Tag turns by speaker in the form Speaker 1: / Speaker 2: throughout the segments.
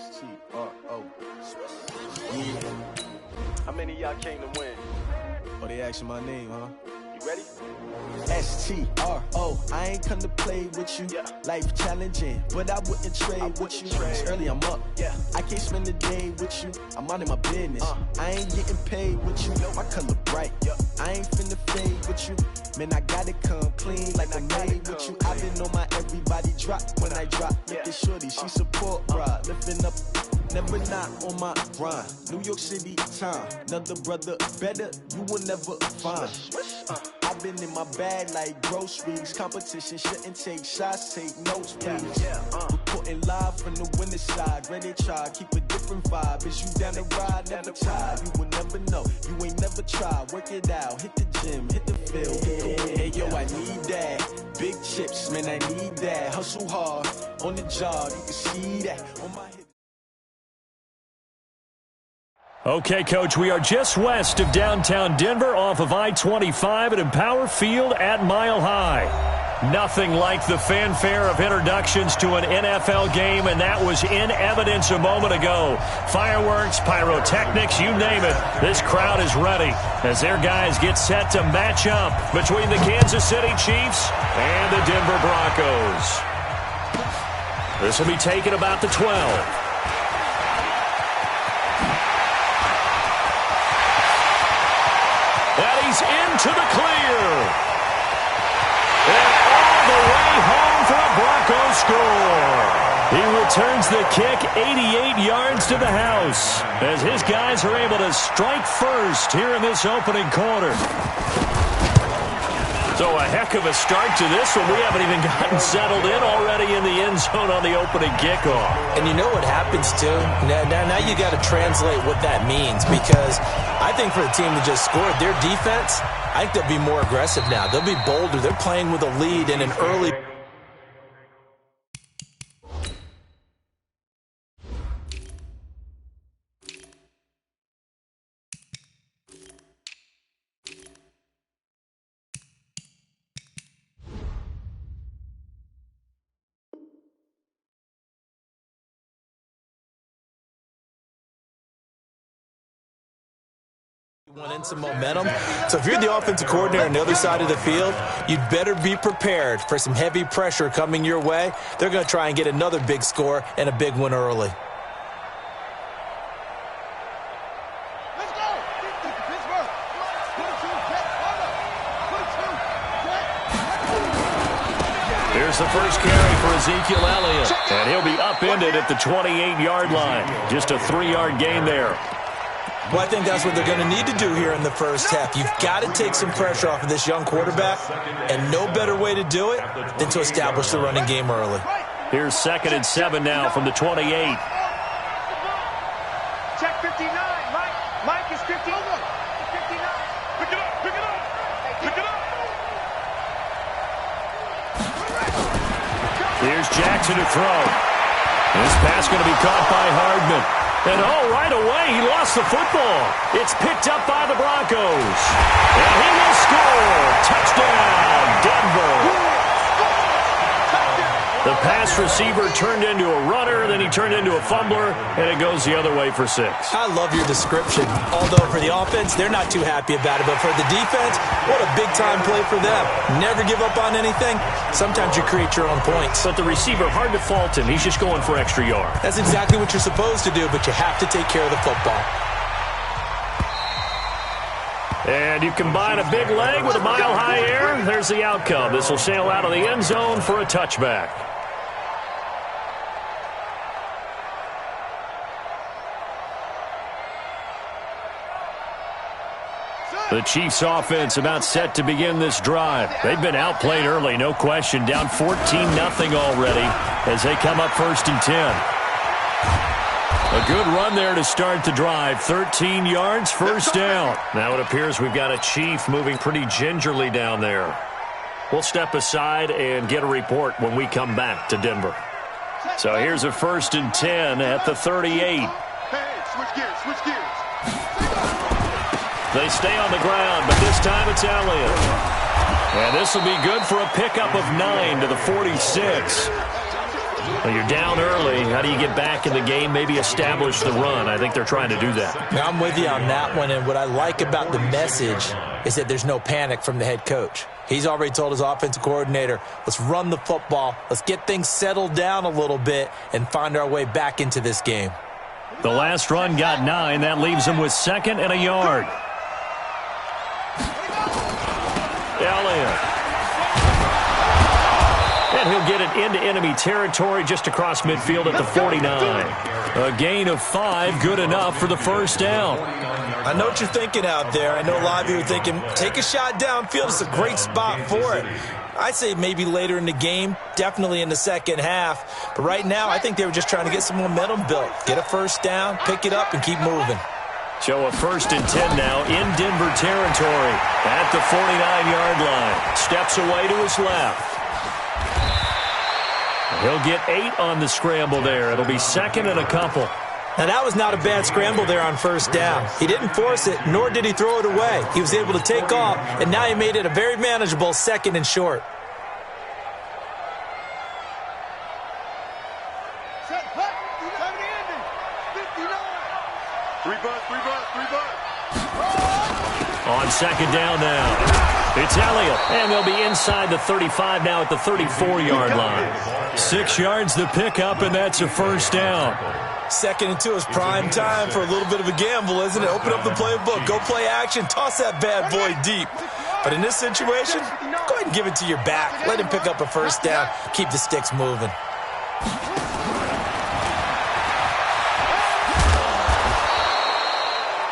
Speaker 1: S-T-R-O. Yeah.
Speaker 2: How many of y'all came to win?
Speaker 1: Oh, they asking my name, huh?
Speaker 2: You ready?
Speaker 1: S-T-R-O. I ain't come to play with you.
Speaker 2: Yeah.
Speaker 1: Life challenging, but I wouldn't trade with you. It's early, I'm up.
Speaker 2: Yeah.
Speaker 1: I can't spend the day with you. I'm minding my business. I ain't getting paid with you. My color bright.
Speaker 2: Yeah.
Speaker 1: I ain't finna fade with you. Man, I gotta come clean like I made with you. I've been on my everybody drop when I drop. Look at shorty, she support ride. Lifting up, never not on my grind. New York City time. Another brother better, you will never find. I've been in my bag like groceries. Competition shouldn't take shots, take notes, please. Reporting live from the winning side. Ready to try, keep a different vibe. Is you down the ride, never tired. You will never know, you ain't never tried. Work it out, hit the gym, hit the field. Hey yo, I need that. Big chips, man, I need that. Hustle hard, on the job, you can see that. On my hip.
Speaker 3: Okay, Coach, we are just west of downtown Denver off of I-25 at Empower Field at Mile High. Nothing like the fanfare of introductions to an NFL game, and that was in evidence a moment ago. Fireworks, pyrotechnics, you name it. This crowd is ready as their guys get set to match up between the Kansas City Chiefs and the Denver Broncos. This will be taken about the 12. And he's into the clear. And all the way home for a Broncos score. He returns the kick 88 yards to the house as his guys are able to strike first here in this opening quarter. So a heck of a start to this one. We haven't even gotten settled in already in the end zone on the opening kickoff.
Speaker 4: And you know what happens, too? Now you got to translate what that means, because I think for the team that just scored, their defense, I think they'll be more aggressive now. They'll be bolder. They're playing with a lead in an early... Went in some momentum. So if you're the offensive coordinator on the other side of the field, you'd better be prepared for some heavy pressure coming your way. They're going to try and get another big score and a big one early.
Speaker 5: Let's go! Pittsburgh!
Speaker 3: Here's the first carry for Ezekiel Elliott, and he'll be upended at the 28-yard line. Just a 3-yard gain there.
Speaker 4: Well, I think that's what they're going to need to do here in the first half. You've got to take some pressure off of this young quarterback, and no better way to do it than to establish the running game early.
Speaker 3: Here's 2nd and 7 now from the 28.
Speaker 5: Check 59. Mike is 59. 59. Pick it up. Pick it up. Pick it up.
Speaker 3: Here's Jackson to throw. This pass going to be caught by Hardman. And right away, he lost the football. It's picked up by the Broncos. And he will score. Touchdown, Denver. The pass receiver turned into a runner, then he turned into a fumbler, and it goes the other way for 6.
Speaker 4: I love your description. Although for the offense, they're not too happy about it. But for the defense, what a big-time play for them. Never give up on anything. Sometimes you create your own points.
Speaker 3: But the receiver, hard to fault him. He's just going for extra yard.
Speaker 4: That's exactly what you're supposed to do, but you have to take care of the football.
Speaker 3: And you combine a big leg with a mile-high air. There's the outcome. This will sail out of the end zone for a touchback. The Chiefs offense about set to begin this drive. They've been outplayed early, no question. Down 14-0 already as they come up 1st and 10. A good run there to start the drive. 13 yards, first down. Now it appears we've got a Chief moving pretty gingerly down there. We'll step aside and get a report when we come back to Denver. So here's a 1st and 10 at the 38.
Speaker 5: Hey, switch gears, switch gears.
Speaker 3: They stay on the ground, but this time it's Elliott. And this will be good for a pickup of 9 to the 46. Well, you're down early. How do you get back in the game, maybe establish the run? I think they're trying to do that.
Speaker 4: Now, I'm with you on that one, and what I like about the message is that there's no panic from the head coach. He's already told his offensive coordinator, let's run the football, let's get things settled down a little bit and find our way back into this game.
Speaker 3: The last run got 9. That leaves him with 2nd and a yard. Elliott. And he'll get it into enemy territory just across midfield at the 49. A gain of 5, good enough for the first down.
Speaker 4: I know what you're thinking out there. I know a lot of you are thinking, take a shot downfield. It's a great spot for it. I'd say maybe later in the game, definitely in the second half. But right now, I think they were just trying to get some momentum built. Get a first down, pick it up, and keep moving.
Speaker 3: So a 1st and 10 now in Denver territory at the 49-yard line. Steps away to his left. He'll get 8 on the scramble there. It'll be 2nd and a couple.
Speaker 4: Now, that was not a bad scramble there on first down. He didn't force it, nor did he throw it away. He was able to take off, and now he made it a very manageable 2nd and short.
Speaker 3: On 2nd down now. It's Elliott, and they'll be inside the 35 now at the 34-yard line. 6 yards the pickup, and that's a first down.
Speaker 4: 2nd and 2 is prime time for a little bit of a gamble, isn't it? Open up the playbook, go play action, toss that bad boy deep. But in this situation, go ahead and give it to your back. Let him pick up a first down. Keep the sticks moving.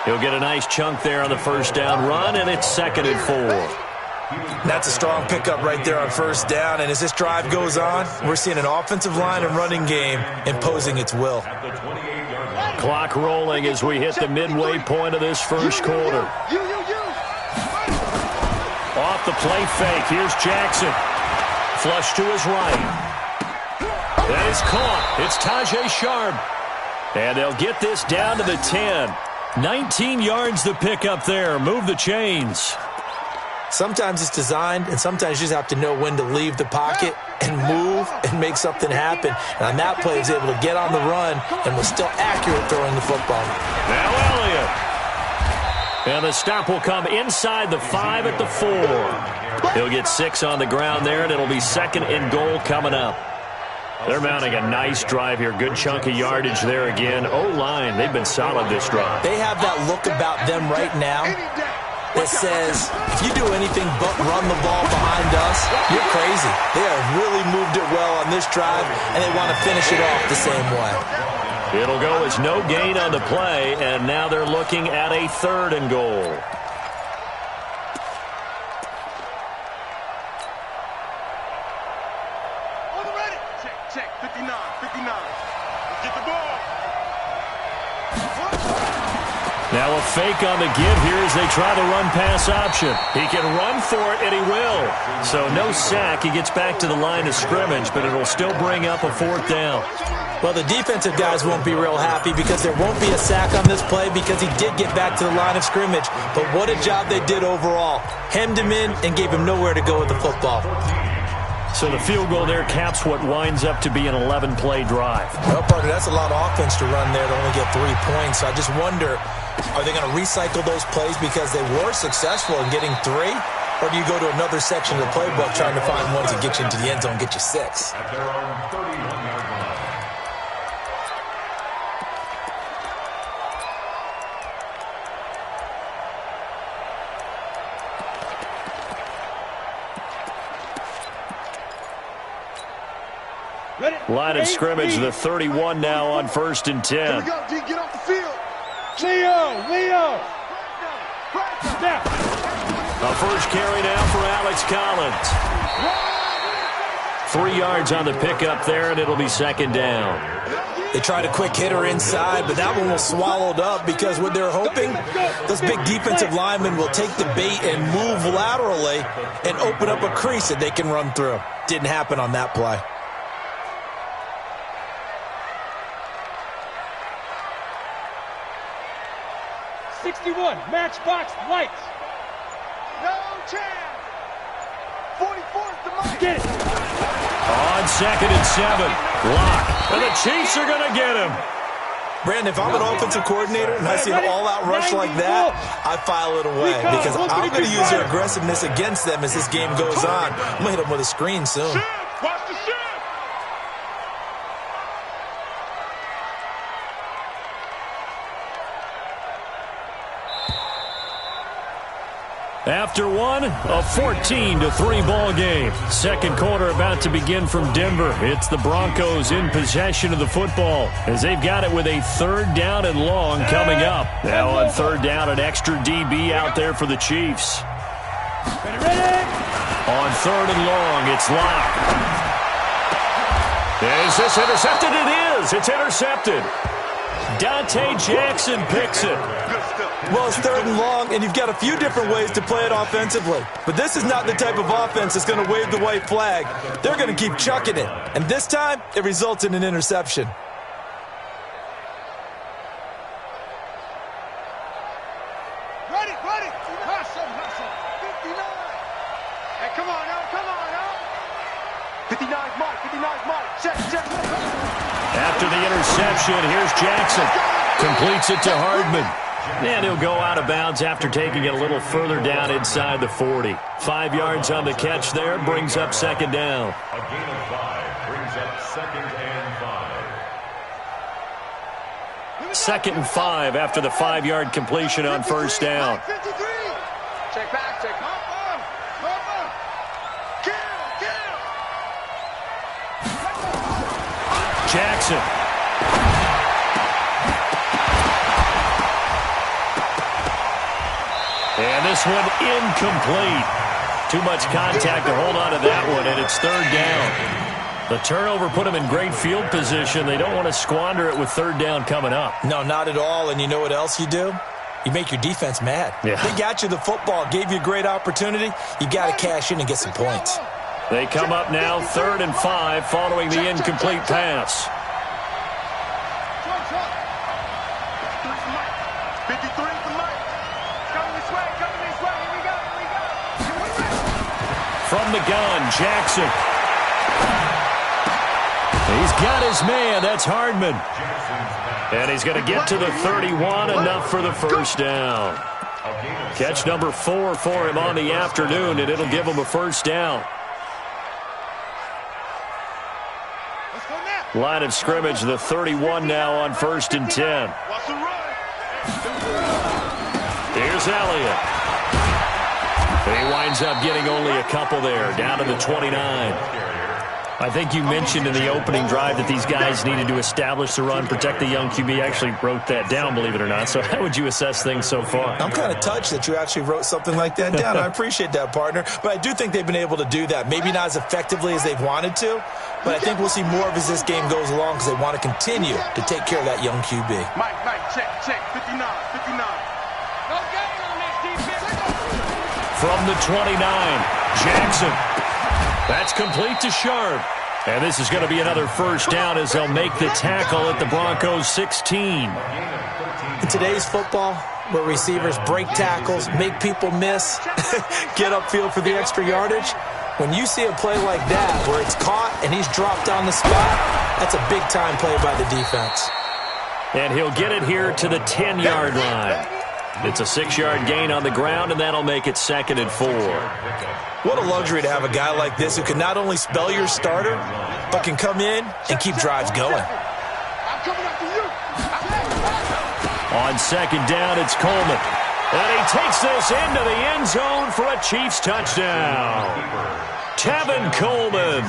Speaker 3: He'll get a nice chunk there on the first down run, and it's 2nd and 4.
Speaker 4: That's a strong pickup right there on first down, and as this drive goes on, we're seeing an offensive line and running game imposing its will.
Speaker 3: Clock rolling as we hit the midway point of this first quarter. Off the play fake, here's Jackson. Flush to his right. That is caught. It's Tajay Sharp. And they'll get this down to the 10. 19 yards the pickup there. Move the chains.
Speaker 4: Sometimes it's designed, and sometimes you just have to know when to leave the pocket and move and make something happen. And on that play, he was able to get on the run and was still accurate throwing the football.
Speaker 3: Now Elliott. And the stop will come inside the 5 at the 4. He'll get 6 on the ground there, and it'll be 2nd and goal coming up. They're mounting a nice drive here. Good chunk of yardage there again. O-line, they've been solid this drive.
Speaker 4: They have that look about them right now that says, if you do anything but run the ball behind us, you're crazy. They have really moved it well on this drive, and they want to finish it off the same way.
Speaker 3: It'll go as no gain on the play, and now they're looking at a 3rd and goal.
Speaker 5: Check, 59, 59. Let's get the ball.
Speaker 3: Now a fake on the give here as they try the run-pass option. He can run for it, and he will. So no sack. He gets back to the line of scrimmage, but it'll still bring up a 4th down.
Speaker 4: Well, the defensive guys won't be real happy because there won't be a sack on this play because he did get back to the line of scrimmage. But what a job they did overall. Hemmed him in and gave him nowhere to go with the football.
Speaker 3: So the field goal there caps what winds up to be an 11-play drive.
Speaker 4: Well, partner, that's a lot of offense to run there to only get 3 points. So I just wonder, are they going to recycle those plays because they were successful in getting 3? Or do you go to another section of the playbook trying to find ones that get you into the end zone and get you 6?
Speaker 3: Line of scrimmage, the 31 now on 1st and 10.
Speaker 5: Here we go, D, get off the field. Leo. Snap.
Speaker 3: A first carry now for Alex Collins. 3 yards on the pickup there, and it'll be 2nd down.
Speaker 4: They tried a quick hitter inside, but that one was swallowed up because what they're hoping, those big defensive linemen will take the bait and move laterally and open up a crease that they can run through. Didn't happen on that play.
Speaker 5: Matchbox lights. No chance. 44's the mic. Get it.
Speaker 3: On 2nd and 7. Block. And the Chiefs are going to get him.
Speaker 4: Brandon, if I'm an offensive coordinator and I see an all-out rush like that, I file it away because I'm going to use their aggressiveness against them as this game goes on. I'm going to hit them with a screen soon.
Speaker 5: Watch the shift.
Speaker 3: After one, a 14-3 ball game. Second quarter about to begin from Denver. It's the Broncos in possession of the football as they've got it with a 3rd down and long coming up. Now on 3rd down, an extra DB out there for the Chiefs. On 3rd and long, it's locked. Is this intercepted? It is. It's intercepted. Dante Jackson picks it.
Speaker 4: Well, it's 3rd and long, and you've got a few different ways to play it offensively. But this is not the type of offense that's going to wave the white flag. They're going to keep chucking it. And this time, it results in an interception.
Speaker 5: Ready. Hustle. 59. Hey, come on now. 59's Mike. Check.
Speaker 3: After the interception, here's Jackson. Completes it to Hardman. And he'll go out of bounds after taking it a little further down inside the 40. 5 yards on the catch there, brings up 2nd down.
Speaker 6: A gain of 5 brings up 2nd and 5.
Speaker 3: 2nd and 5 after the 5-yard completion on 1st down.
Speaker 5: 53. Check back.
Speaker 3: Jackson. And this one incomplete. Too much contact to hold on to that one, and it's 3rd down. The turnover put them in great field position. They don't want to squander it with 3rd down coming up.
Speaker 4: No, not at all. And you know what else you do? You make your defense mad.
Speaker 3: Yeah.
Speaker 4: They got you the football, gave you a great opportunity. You got to cash in and get some points.
Speaker 3: They come up now 3rd and 5 following the incomplete pass.
Speaker 5: 53 for Mike. Coming this way. Here we go.
Speaker 3: From the gun, Jackson. He's got his man. That's Hardman. And he's going to get to the 31, enough for the 1st down. Catch number 4 for him on the afternoon, and it'll give him a 1st down. Line of scrimmage, the 31 now on 1st and 10. Here's Elliott. He winds up getting only a couple there, down to the 29. I think you mentioned in the opening drive that these guys needed to establish the run, protect the young QB. I actually wrote that down, believe it or not. So how would you assess things so far?
Speaker 4: I'm kind of touched that you actually wrote something like that down. I appreciate that, partner. But I do think they've been able to do that. Maybe not as effectively as they've wanted to, but I think we'll see more of as this game goes along because they want to continue to take care of that young QB.
Speaker 5: Mike, check. 59. No game on this defense.
Speaker 3: From the 29, Jackson. That's complete to Sharp. And this is going to be another 1st down as they'll make the tackle at the Broncos 16.
Speaker 4: In today's football, where receivers break tackles, make people miss, get upfield for the extra yardage, when you see a play like that where it's caught and he's dropped on the spot, that's a big-time play by the defense.
Speaker 3: And he'll get it here to the 10-yard line. It's a 6-yard gain on the ground, and that'll make it 2nd and 4.
Speaker 4: What a luxury to have a guy like this who can not only spell your starter, but can come in and keep drives going.
Speaker 5: I'm coming after you.
Speaker 3: On 2nd down, it's Coleman. And he takes this into the end zone for a Chiefs touchdown. Tevin Coleman,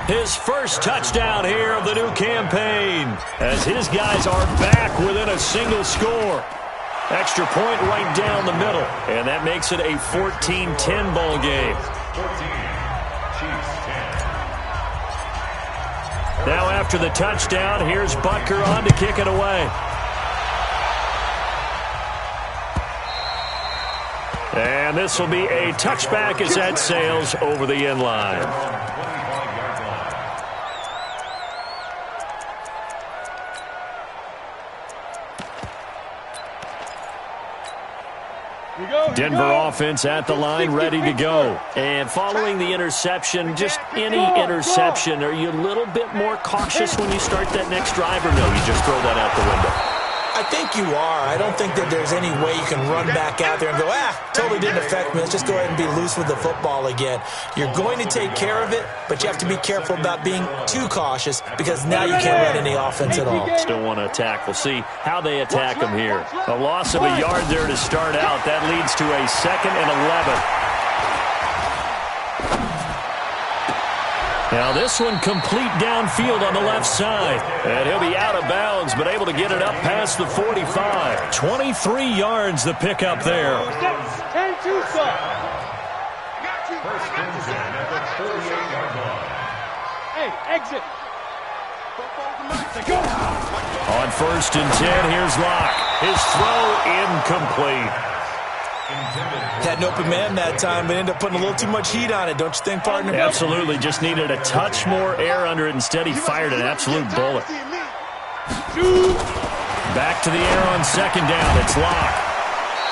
Speaker 3: his first touchdown here of the new campaign, as his guys are back within a single score. Extra point right down the middle, and that makes it a 14-10 ball game.
Speaker 6: 14, Chiefs 10.
Speaker 3: Now after the touchdown, here's Butker on to kick it away. And this will be a touchback as that sails over the end line.
Speaker 5: We
Speaker 3: Denver offense at the line, ready to go. And following the interception, just any interception, are you a little bit more cautious when you start that next drive, or no, you just throw that out the window?
Speaker 4: I think you are. I don't think that there's any way you can run back out there and go, totally didn't affect me. Let's just go ahead and be loose with the football again. You're going to take care of it, but you have to be careful about being too cautious because now you can't run any offense at all.
Speaker 3: Still want to attack. We'll see how they attack them here. A loss of a yard there to start out. That leads to a 2nd and 11. Now this one complete downfield on the left side. And he'll be out of bounds, but able to get it up past the 45. 23 yards the pickup there.
Speaker 6: First and 10 at the 48-yard line.
Speaker 5: Hey, exit.
Speaker 3: On 1st and 10, here's Locke. His throw incomplete.
Speaker 4: Had an open man that time, but ended up putting a little too much heat on it, don't you think, partner?
Speaker 3: Absolutely. Just needed a touch more air under it. Instead, he fired an absolute bullet. Back to the air on 2nd down. It's Locke.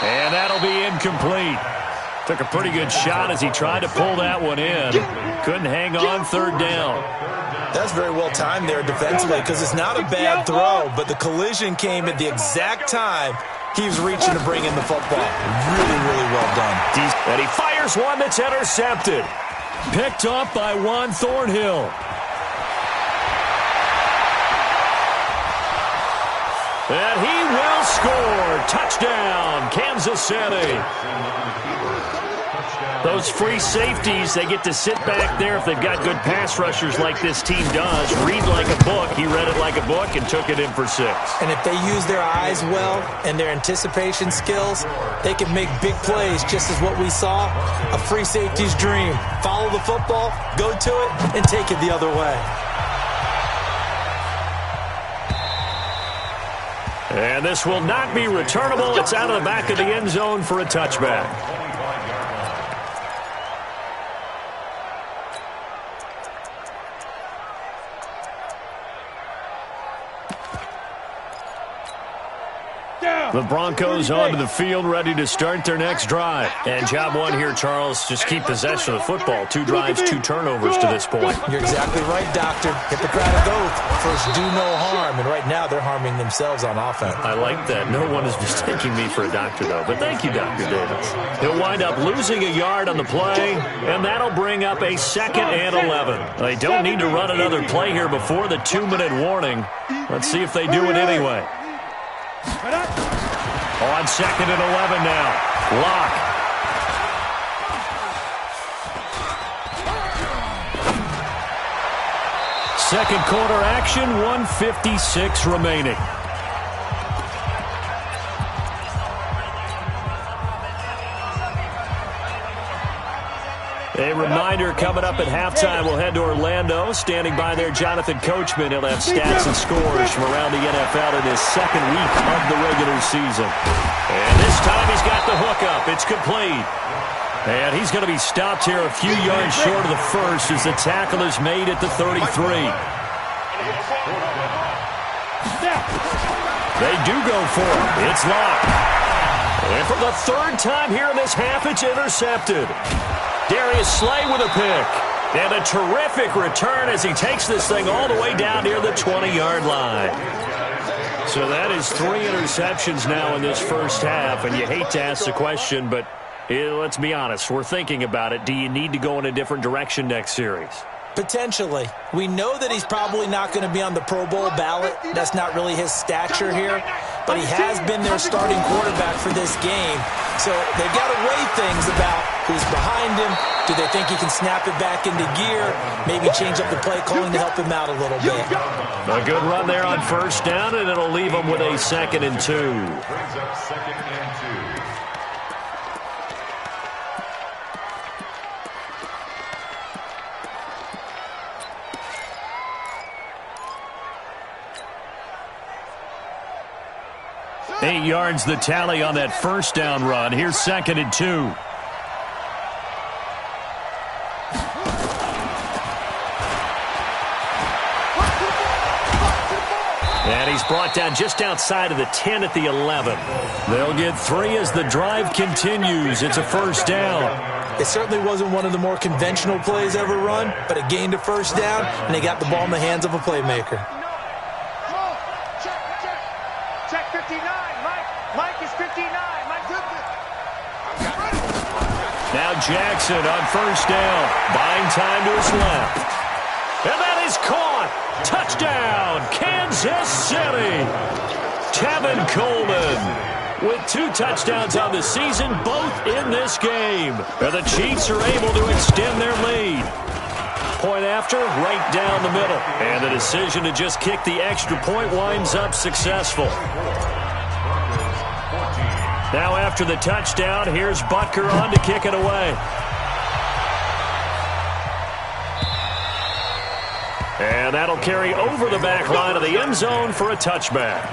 Speaker 3: And that'll be incomplete. Took a pretty good shot as he tried to pull that one in. Couldn't hang on 3rd down.
Speaker 4: That's very well timed there defensively because it's not a bad throw, but the collision came at the exact time he was reaching to bring in the football. Really, really well done.
Speaker 3: And he fires one that's intercepted. Picked off by Juan Thornhill. And he will score. Touchdown, Kansas City. Those free safeties, they get to sit back there if they've got good pass rushers like this team does. Read like a book. He read it like a book and took it in for 6.
Speaker 4: And if they use their eyes well and their anticipation skills, they can make big plays, just as what we saw. A free safety's dream. Follow the football, go to it, and take it the other way.
Speaker 3: And this will not be returnable. It's out of the back of the end zone for a touchback. The Broncos onto the field, ready to start their next drive. And job one here, Charles, just keep possession of the football. 2 drives, 2 turnovers to this point.
Speaker 4: You're exactly right, Doctor. Hippocratic oath. First, do no harm. And right now, they're harming themselves on offense.
Speaker 3: I like that. No one is mistaking me for a doctor, though. But thank you, Dr. Davis. He'll wind up losing a yard on the play, and that'll bring up a 2nd and 11. They don't need to run another play here before the 2-minute warning. Let's see if they do it anyway. On 2nd and 11 now. Locke. Second quarter action, 1:56 remaining. A reminder coming up at halftime, we'll head to Orlando. Standing by there, Jonathan Coachman. He'll have stats and scores from around the NFL in his 2nd week of the regular season. And this time he's got the hookup. It's complete. And he's going to be stopped here a few yards short of the first as the tackle is made at the 33. They do go for it. It's Locke. And for the 3rd time here in this half, it's intercepted. Darius Slay with a pick. And a terrific return as he takes this thing all the way down near the 20-yard line. So that is 3 interceptions now in this first half. And you hate to ask the question, but let's be honest. We're thinking about it. Do you need to go in a different direction next series?
Speaker 4: Potentially. We know that he's probably not going to be on the Pro Bowl ballot. That's not really his stature here. But he has been their starting quarterback for this game. So they've got to weigh things about who's behind him. Do they think he can snap it back into gear? Maybe change up the play calling to help him out a little bit.
Speaker 3: A good run there on 1st down, and it'll leave him with a 2nd and 2.
Speaker 6: Brings up 2nd and 2.
Speaker 3: Eight yards the tally on that 1st down run. Here's 2nd and 2. And he's brought down just outside of the 10 at the 11. They'll get 3 as the drive continues. It's a first down.
Speaker 4: It certainly wasn't one of the more conventional plays ever run, but it gained a first down, and they got the ball in the hands of a playmaker.
Speaker 5: Check 59. Mike is 59. Mike.
Speaker 3: Now Jackson on first down. Buying time to his left. And that is caught. Touchdown, Kansas City. Tevin Coleman with 2 touchdowns on the season, both in this game. And the Chiefs are able to extend their lead. Point after, right down the middle. And the decision to just kick the extra point winds up successful. Now after the touchdown, here's Butker on to kick it away. And that'll carry over the back line of the end zone for a touchback.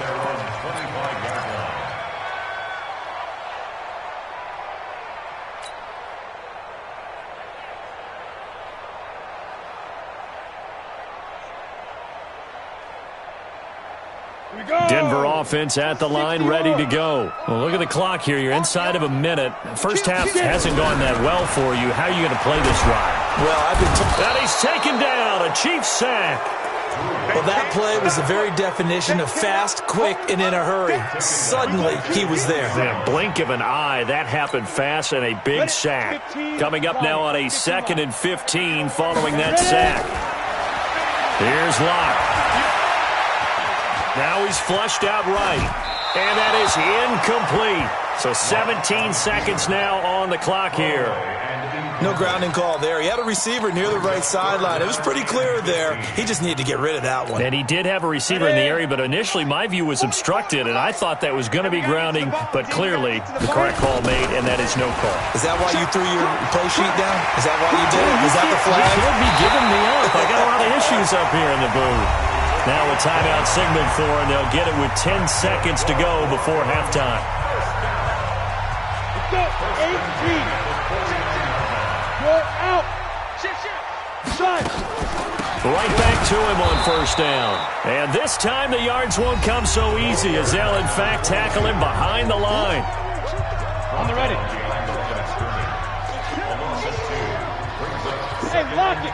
Speaker 3: Denver offense at the line, ready to go. Well, look at the clock here. You're inside of a minute. First half hasn't gone that well for you. How are you going to play this drive?
Speaker 4: Well, I've been told.
Speaker 3: And he's taken down. A Chiefs sack.
Speaker 4: Well, that play was the very definition of fast, quick, and in a hurry. Suddenly, he was there.
Speaker 3: The blink of an eye, that happened fast, and a big sack. Coming up now on a 2nd and 15 following that sack. Here's Locke. Now he's flushed out right. And that is incomplete. So 17 seconds now on the clock here.
Speaker 4: No grounding call there. He had a receiver near the right sideline. It was pretty clear there. He just needed to get rid of that one.
Speaker 3: And he did have a receiver in the area, but initially my view was obstructed, and I thought that was going to be grounding, but clearly the correct call made, and that is no call.
Speaker 4: Is that why you threw your play sheet down? Is that why you did it? Is that the flag?
Speaker 3: You should be giving me up. I got a lot of issues up here in the booth. Now a timeout signaled for, and they'll get it with 10 seconds to go before halftime.
Speaker 5: Let's go. 18. You're out.
Speaker 3: Right back to him on first down. And this time the yards won't come so easy as they'll, in fact, tackle him behind the line.
Speaker 5: On the ready. Hey, lock it.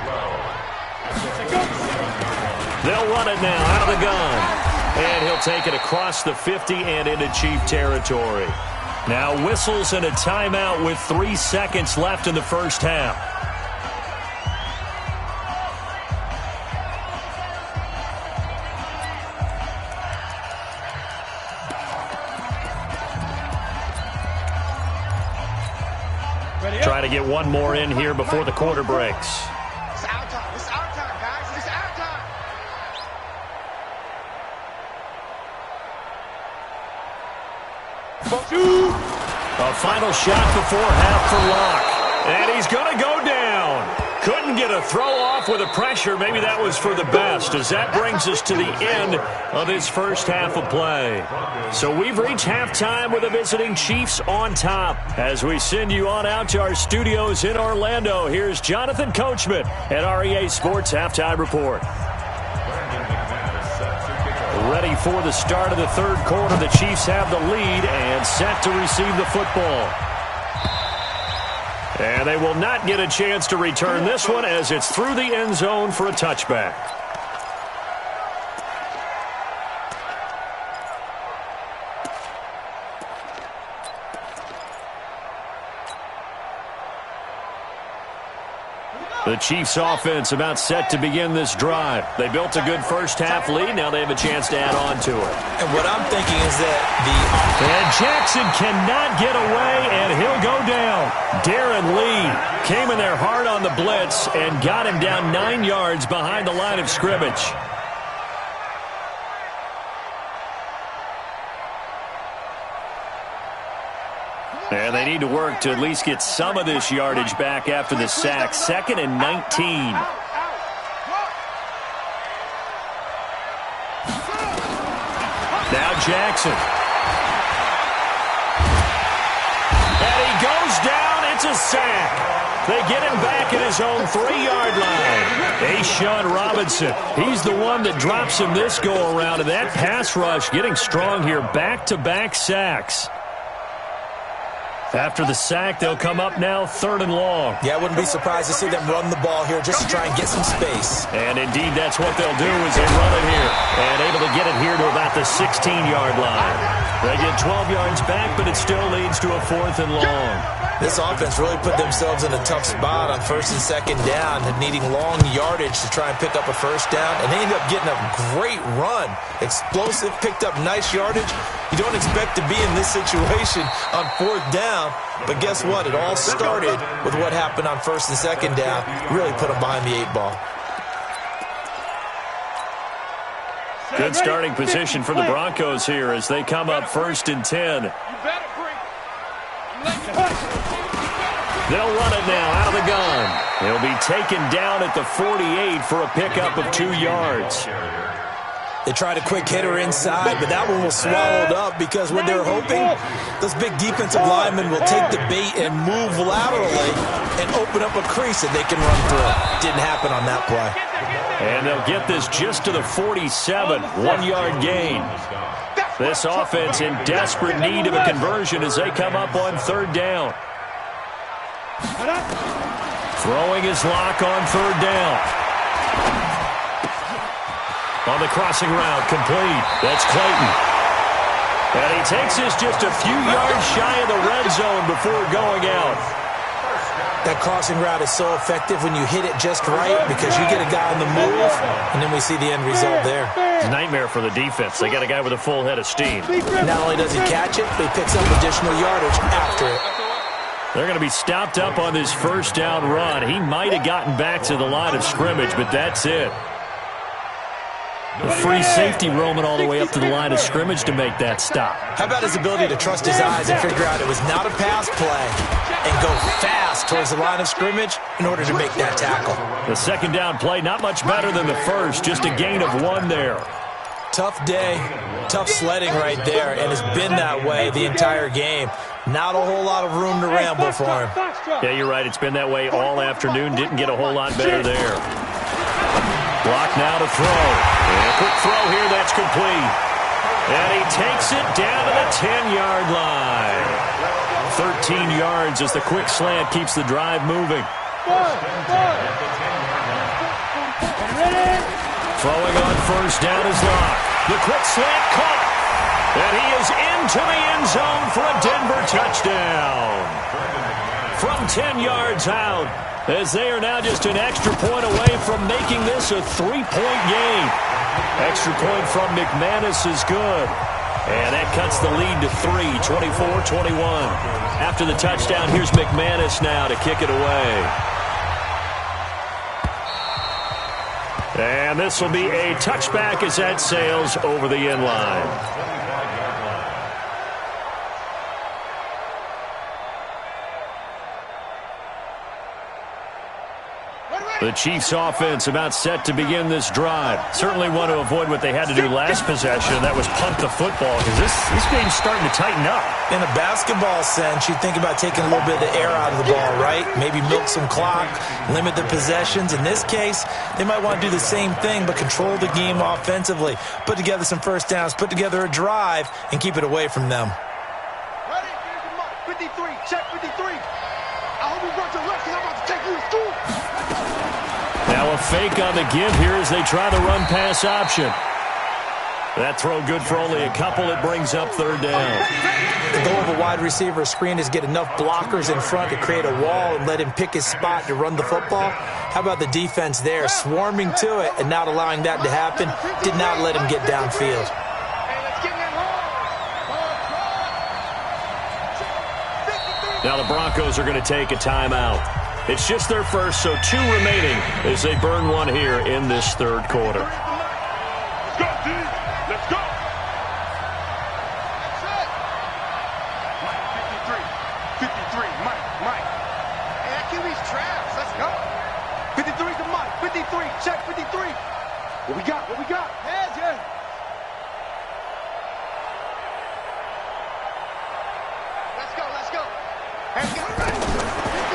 Speaker 3: They'll run it now out of the gun. And he'll take it across the 50 and into Chief territory. Now whistles and a timeout with 3 seconds left in the first half. Try to get one more in here before the quarter breaks.
Speaker 5: It's our time. It's our time, guys. It's our time.
Speaker 3: A final shot before half for Locke. And he's going to go down. Couldn't get a throw off with the pressure. Maybe that was for the best, as that brings us to the end of his first half of play. So we've reached halftime with the visiting Chiefs on top. As we send you on out to our studios in Orlando, here's Jonathan Coachman at REA Sports Halftime Report. Ready for the start of the third quarter. The Chiefs have the lead and set to receive the football. And they will not get a chance to return this one as it's through the end zone for a touchback. The Chiefs offense about set to begin this drive. They built a good first half lead. Now they have a chance to add on to it.
Speaker 4: And what I'm thinking is that
Speaker 3: And Jackson cannot get away, and he'll go down. Darren Lee came in there hard on the blitz and got him down 9 yards behind the line of scrimmage. And they need to work to at least get some of this yardage back after the sack. 2nd and 19. Now Jackson. And he goes down. It's a sack. They get him back at his own 3-yard line. A'Shawn Robinson, he's the one that drops him this go-around, and that pass rush getting strong here. Back-to-back sacks. After the sack, they'll come up now 3rd and long.
Speaker 4: Yeah, I wouldn't be surprised to see them run the ball here just to try and get some space.
Speaker 3: And indeed, that's what they'll do is they run it here. And able to get it here to about the 16-yard line. They get 12 yards back, but it still leads to a 4th and long.
Speaker 4: This offense really put themselves in a tough spot on 1st and 2nd down, needing long yardage to try and pick up a 1st down, and they ended up getting a great run. Explosive, picked up nice yardage. You don't expect to be in this situation on 4th down, but guess what? It all started with what happened on 1st and 2nd down. Really put them behind the 8 ball.
Speaker 3: Good starting position for the Broncos here as they come up 1st and 10. They'll run it now out of the gun. He'll be taken down at the 48 for a pickup of 2 yards.
Speaker 4: They tried a quick hitter inside, but that one was swallowed up because what they're hoping, those big defensive linemen will take the bait and move laterally and open up a crease that they can run through. Didn't happen on that play.
Speaker 3: And they'll get this just to the 47, 1-yard gain. This offense in desperate need of a conversion as they come up on 3rd down. Throwing his lock on 3rd down. On the crossing route, complete. That's Clayton. And he takes this just a few yards shy of the red zone before going out.
Speaker 4: That crossing route is so effective when you hit it just right because you get a guy on the move, and then we see the end result there.
Speaker 3: It's a nightmare for the defense. They got a guy with a full head of steam.
Speaker 4: Not only does he catch it, but he picks up additional yardage after it.
Speaker 3: They're going to be stopped up on this 1st down run. He might have gotten back to the line of scrimmage, but that's it. The free safety roaming all the way up to the line of scrimmage to make that stop.
Speaker 4: How about his ability to trust his eyes and figure out it was not a pass play and go fast towards the line of scrimmage in order to make that tackle.
Speaker 3: The 2nd down play, not much better than the 1st, just a gain of 1 there.
Speaker 4: Tough day, tough sledding right there, and it's been that way the entire game. Not a whole lot of room to ramble for him.
Speaker 3: Yeah, you're right. It's been that way all afternoon. Didn't get a whole lot better there. Block now to throw. And a quick throw here. That's complete. And he takes it down to the 10-yard line. 13 yards as the quick slant keeps the drive moving. Throwing on 1st down is Locke. The quick slant caught. And he is into the end zone for a Denver touchdown. From 10 yards out, as they are now just an extra point away from making this a 3-point game. Extra point from McManus is good. And that cuts the lead to 3, 24-21. After the touchdown, here's McManus now to kick it away. And this will be a touchback as that sails over the end line. The Chiefs offense about set to begin this drive. Certainly want to avoid what they had to do last possession. That was punt the football because this game's starting to tighten up.
Speaker 4: In a basketball sense, you think about taking a little bit of the air out of the ball, right? Maybe milk some clock, limit the possessions. In this case, they might want to do the same thing but control the game offensively. Put together some 1st downs, put together a drive, and keep it away from them.
Speaker 5: Ready? Here's the mark. 53. Check 53. I hope you brought your left because I'm about to take you to school.
Speaker 3: Now a fake on the give here as they try the run-pass option. That throw good for only a couple. It brings up 3rd down.
Speaker 4: The goal of a wide receiver screen is get enough blockers in front to create a wall and let him pick his spot to run the football. How about the defense there, swarming to it and not allowing that to happen? Did not let him get downfield.
Speaker 3: Now the Broncos are going to take a timeout. It's just their first, so 2 remaining as they burn one here in this 3rd quarter.
Speaker 5: Let's go, D. Let's go. That's it. Mike, 53. 53. Mike. Hey, that QB's trash. Let's go. 53 to Mike. 53. Check 53. What we got? Heads, yeah. Let's go.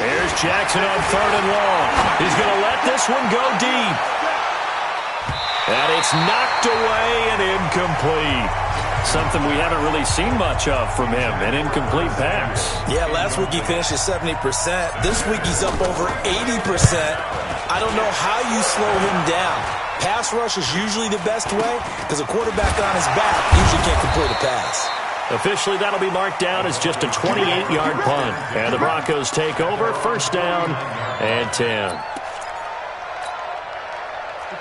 Speaker 5: Here's
Speaker 3: Jackson on 3rd and long. He's going to let this one go deep. And it's knocked away and incomplete. Something we haven't really seen much of from him, an incomplete pass.
Speaker 4: Yeah, last week he finished at 70%. This week he's up over 80%. I don't know how you slow him down. Pass rush is usually the best way because a quarterback on his back usually can't complete a pass.
Speaker 3: Officially, that'll be marked down as just a 28-yard punt. And the Broncos take over, 1st down and 10.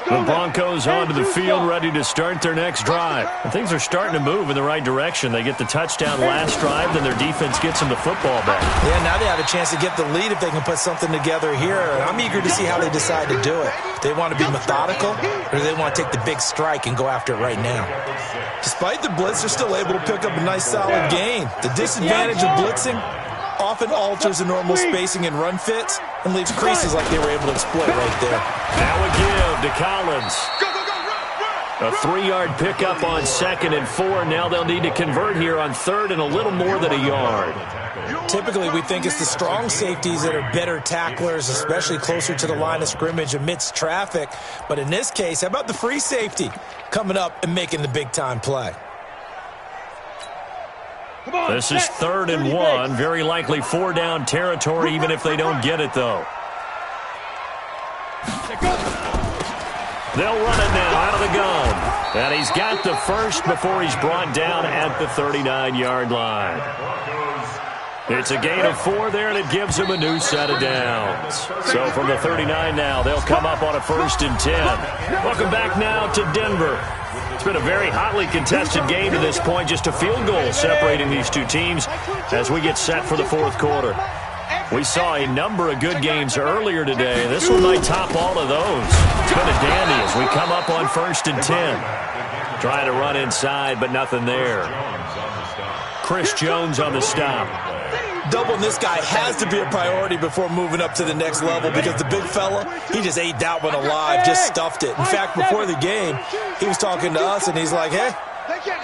Speaker 3: The Broncos onto the field, ready to start their next drive. And things are starting to move in the right direction. They get the touchdown last drive, then their defense gets them the football back.
Speaker 4: Yeah, now they have a chance to get the lead if they can put something together here. I'm eager to see how they decide to do it. They want to be methodical, or do they want to take the big strike and go after it right now? Despite the blitz, they're still able to pick up a nice, solid gain. The disadvantage of blitzing often alters the normal spacing and run fits and leaves creases like they were able to exploit right there.
Speaker 3: Now a give to Collins. A 3-yard pickup on 2nd and 4. Now they'll need to convert here on 3rd and a little more than a yard.
Speaker 4: Typically, we think it's the strong safeties that are better tacklers, especially closer to the line of scrimmage amidst traffic. But in this case, how about the free safety coming up and making the big-time play?
Speaker 3: This is 3rd and 1. Very likely 4-down territory, even if they don't get it, though. They'll run it now out of the gun. And he's got the first before he's brought down at the 39-yard line. It's a gain of 4 there, and it gives him a new set of downs. So from the 39 now, they'll come up on a 1st and 10. Welcome back now to Denver. It's been a very hotly contested game to this point. Just a field goal separating these two teams as we get set for the 4th quarter. We saw a number of good games earlier today. This one might top all of those. It's been a dandy as we come up on 1st and 10. Trying to run inside, but nothing there. Chris Jones on the stop.
Speaker 4: Doubling this guy has to be a priority before moving up to the next level because the big fella, he just ate that one alive, just stuffed it. In fact, before the game, he was talking to us, and he's like, hey,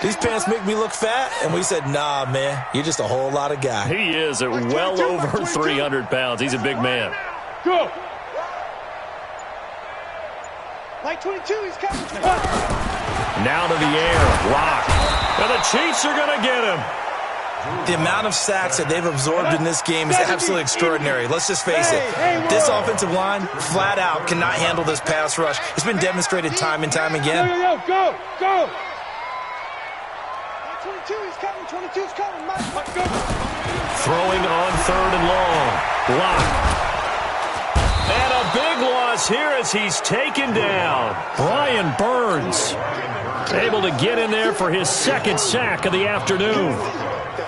Speaker 4: these pants make me look fat. And we said, nah, man, you're just a whole lot of guy.
Speaker 3: He is at well over 300 pounds. He's a big man.
Speaker 5: Go. Like 22, he's coming.
Speaker 3: Now to the air, block. And the Chiefs are going to get him.
Speaker 4: The amount of sacks that they've absorbed in this game is absolutely extraordinary. Let's just face it. This offensive line, flat out, cannot handle this pass rush. It's been demonstrated time and time again.
Speaker 5: Go. 22, he's coming. 22's coming. Go.
Speaker 3: Throwing on 3rd and long. Block. And a big loss here as he's taken down. Brian Burns able to get in there for his 2nd sack of the afternoon.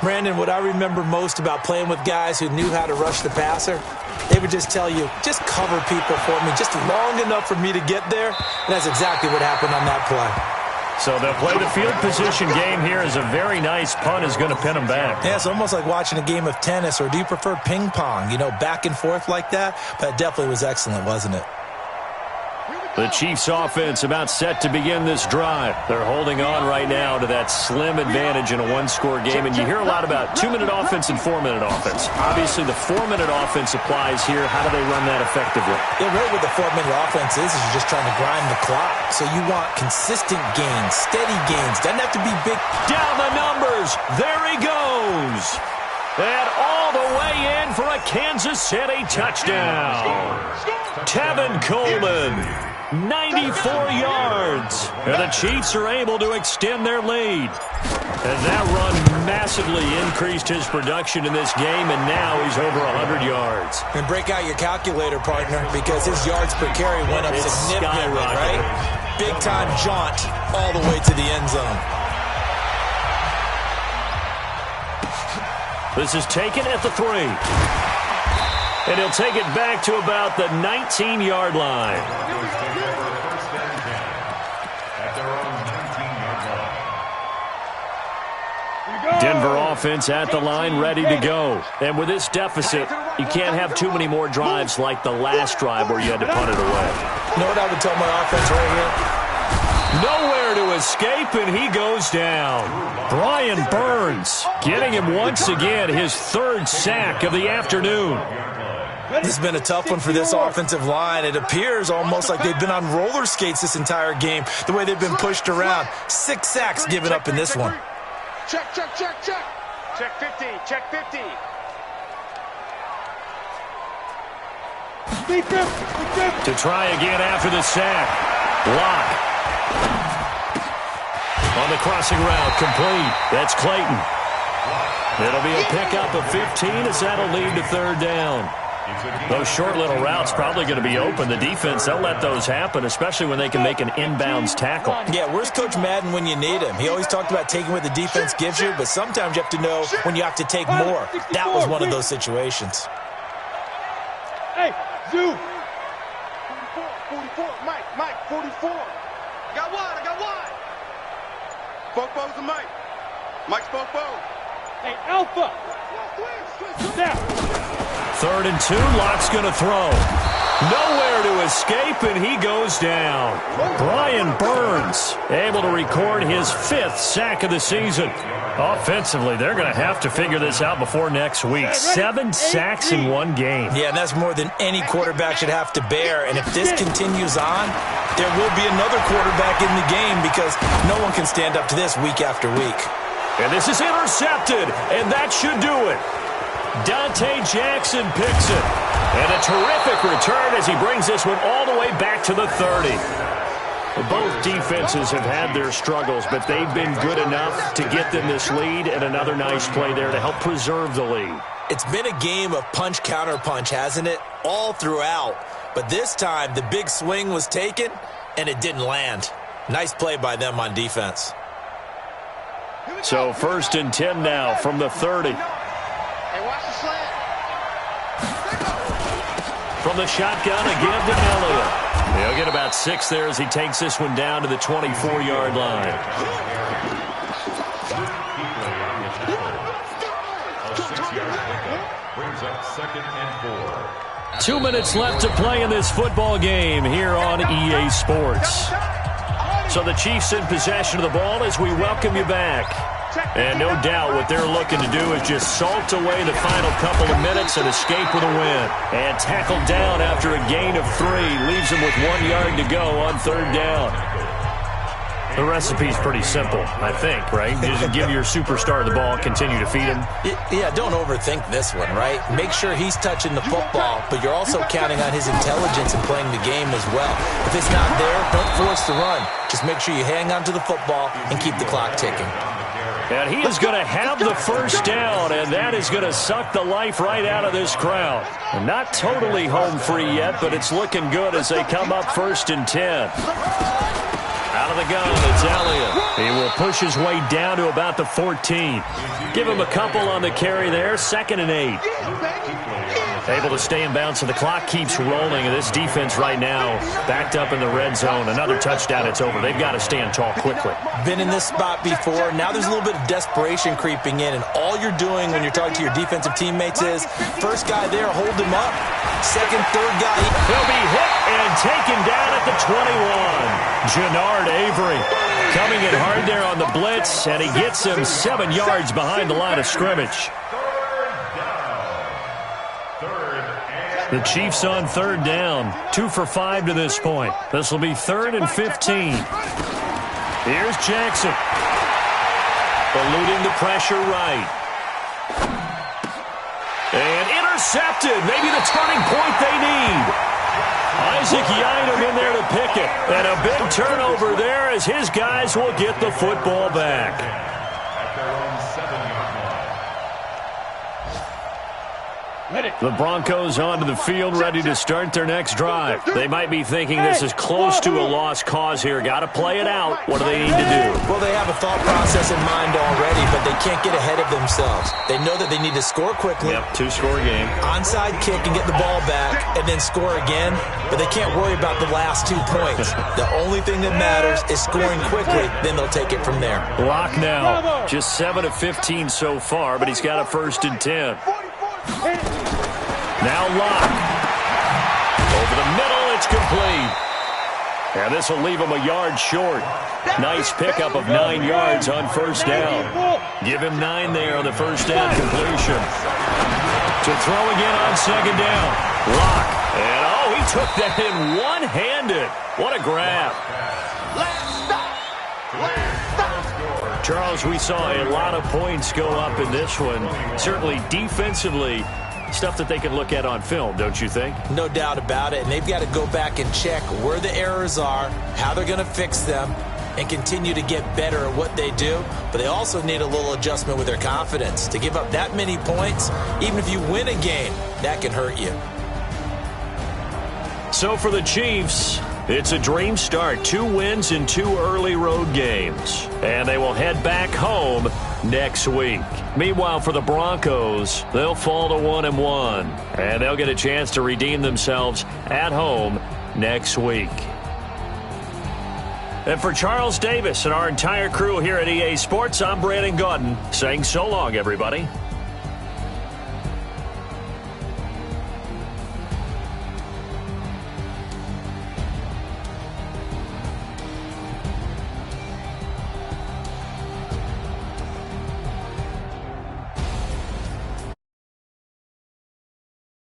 Speaker 4: Brandon, what I remember most about playing with guys who knew how to rush the passer, they would just tell you, just cover people for me, just long enough for me to get there. And that's exactly what happened on that play.
Speaker 3: So they'll play the field position game here as a very nice punt is going to pin them back.
Speaker 4: Yeah, it's almost like watching a game of tennis, or do you prefer ping pong? You know, back and forth like that? But it definitely was excellent, wasn't it?
Speaker 3: The Chiefs offense about set to begin this drive. They're holding on right now to that slim advantage in a 1-score game. And you hear a lot about 2-minute offense and 4-minute offense. Obviously, the 4-minute offense applies here. How do they run that effectively?
Speaker 4: Yeah, really what the 4-minute offense is you're just trying to grind the clock. So you want consistent gains, steady gains. Doesn't have to be big.
Speaker 3: Down the numbers. There he goes. And all the way in for a Kansas City touchdown. Tevin Coleman. 94 yards. And the Chiefs are able to extend their lead. And that run massively increased his production in this game, and now he's over 100 yards.
Speaker 4: And break out your calculator, partner, because his yards per carry went up significantly, right? Big-time jaunt all the way to the end zone.
Speaker 3: This is taken at the 3. And he'll take it back to about the 19-yard line. Denver offense at the line, ready to go. And with this deficit, you can't have too many more drives like the last drive where you had to punt it away.
Speaker 4: You know what I would tell my offense right here?
Speaker 3: Nowhere to escape, and he goes down. Brian Burns getting him once again his 3rd sack of the afternoon.
Speaker 4: This has been a tough one for this offensive line. It appears almost like they've been on roller skates this entire game, the way they've been pushed around. 6 sacks given up in this one.
Speaker 5: Check. Check 50, check 50.
Speaker 3: To try again after the sack. Lock. On the crossing route, complete. That's Clayton. It'll be a pickup of 15 as that'll lead to third down. Those short little routes probably going to be open. The defense, they'll let those happen, especially when they can make an inbounds tackle.
Speaker 4: Yeah, where's Coach Madden when you need him? He always talked about taking what the defense gives you, but sometimes you have to know when you have to take more. That was one of those situations.
Speaker 5: Hey, Zoo. 44, Mike, 44. I got one. Fofo's the Mike. Mike's Fofo. Hey, Alpha. Snap.
Speaker 3: 3rd and 2, Lock's going to throw. Nowhere to escape, and he goes down. Brian Burns able to record his 5th sack of the season. Offensively, they're going to have to figure this out before next week. 7 sacks in one game.
Speaker 4: Yeah, and that's more than any quarterback should have to bear. And if this continues on, there will be another quarterback in the game because no one can stand up to this week after week.
Speaker 3: And this is intercepted, and that should do it. Dante Jackson picks it. And a terrific return as he brings this one all the way back to the 30. Both defenses have had their struggles, but they've been good enough to get them this lead, and another nice play there to help preserve the lead.
Speaker 4: It's been a game of punch-counter-punch, hasn't it? All throughout. But this time, the big swing was taken, and it didn't land. Nice play by them on defense.
Speaker 3: So 1st and 10 now from the 30.
Speaker 5: Hey, watch the slant.
Speaker 3: From the shotgun again to Elliott. He'll get about 6 there as he takes this one down to the 24-yard line.
Speaker 6: A 6-yard pickup brings up 2nd and 4.
Speaker 3: 2 minutes left to play in this football game here on EA Sports. So the Chiefs in possession of the ball as we welcome you back. And no doubt what they're looking to do is just salt away the final couple of minutes and escape with a win. And tackled down after a gain of 3. Leaves them with 1 yard to go on 3rd down. The recipe's pretty simple, I think, right? Just give your superstar the ball, continue to feed him.
Speaker 4: Yeah, don't overthink this one, right? Make sure he's touching the football, but you're also counting on his intelligence and playing the game as well. If it's not there, don't force the run. Just make sure you hang on to the football and keep the clock ticking.
Speaker 3: And he is going to have the 1st down, and that is going to suck the life right out of this crowd. Not totally home free yet, but it's looking good as they come up 1st and 10. Out of the gun, it's Elliott. He will push his way down to about the 14. Give him a couple on the carry there, 2nd and 8. Able to stay in bounds, so the clock keeps rolling. And this defense right now backed up in the red zone. Another touchdown, it's over. They've got to stand tall quickly.
Speaker 4: Been in this spot before. Now there's a little bit of desperation creeping in, and all you're doing when you're talking to your defensive teammates is, first guy there, hold him up. Second, third guy.
Speaker 3: He'll be hit and taken down at the 21. Jannard Avery coming in hard there on the blitz, and he gets him 7 yards behind the line of scrimmage. The Chiefs on 3rd down. 2 for 5 to this point. This will be 3rd and 15. Here's Jackson. Eluding the pressure right. And intercepted. Maybe the turning point they need. Isaac Yiadom in there to pick it. And a big turnover there as his guys will get the football back.
Speaker 6: At their own 7-yard line.
Speaker 3: The Broncos onto the field, ready to start their next drive. They might be thinking this is close to a lost cause here. Got to play it out. What do they need to do?
Speaker 4: Well, they have a thought process in mind already, but they can't get ahead of themselves. They know that they need to score quickly.
Speaker 3: Yep, 2-score game.
Speaker 4: Onside kick and get the ball back, and then score again. But they can't worry about the last 2 points. The only thing that matters is scoring quickly. Then they'll take it from there.
Speaker 3: Lock now. Just 7 of 15 so far, but he's got a 1st and 10. Now Lock. Over the middle, it's complete. And this will leave him a yard short. Nice pickup of 9 yards on 1st down. Give him 9 there on the 1st down completion. To throw again on 2nd down. Lock. And, oh, he took that in one-handed. What a grab.
Speaker 5: Last stop. Last stop.
Speaker 3: Charles, we saw a lot of points go up in this one. Certainly defensively, stuff that they can look at on film, don't you think?
Speaker 4: No doubt about it. And they've got to go back and check where the errors are, how they're going to fix them, and continue to get better at what they do. But they also need a little adjustment with their confidence. To give up that many points, even if you win a game, that can hurt you.
Speaker 3: So for the Chiefs, it's a dream start. 2 wins in 2 early road games. And they will head back home next week. Meanwhile, for the Broncos, they'll fall to 1-1. And they'll get a chance to redeem themselves at home next week. And for Charles Davis and our entire crew here at EA Sports, I'm Brandon Gaudin saying so long, everybody.